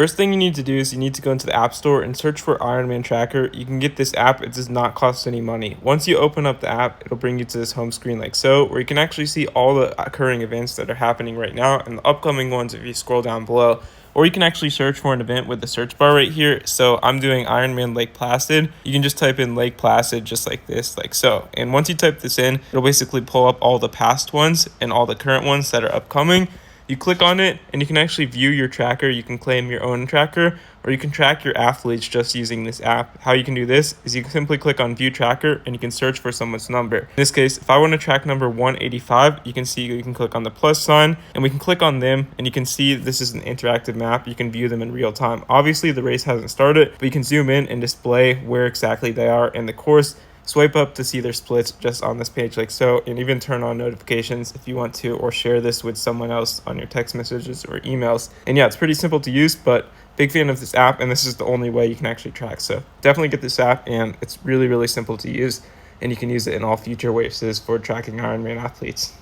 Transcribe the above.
First thing you need to do is you need to go into the App Store and search for Ironman Tracker. You can get this app. It does not cost any money. Once you open up the app, it'll bring you to this home screen like so, where you can actually see all the occurring events that are happening right now and the upcoming ones if you scroll down below. Or you can actually search for an event with the search bar right here. So I'm doing Ironman Lake Placid. You can just type in Lake Placid just like this, like so. And once you type this in, it'll basically pull up all the past ones and all the current ones that are upcoming. You click on it and you can actually view your tracker. You can claim your own tracker, or you can track your athletes just using this app. How you can do this is you can simply click on view tracker and you can search for someone's number. In this case, if I want to track number 185, you can see you can click on the plus sign and we can click on them and you can see this is an interactive map. You can view them in real time. Obviously the race hasn't started, but you can zoom in and display where exactly they are in the course. Swipe up to see their splits just on this page like so, and even turn on notifications if you want to, or share this with someone else on your text messages or emails. And yeah, it's pretty simple to use, but big fan of this app, and this is the only way you can actually track. So definitely get this app, and it's really, really simple to use, and you can use it in all future races for tracking Ironman athletes.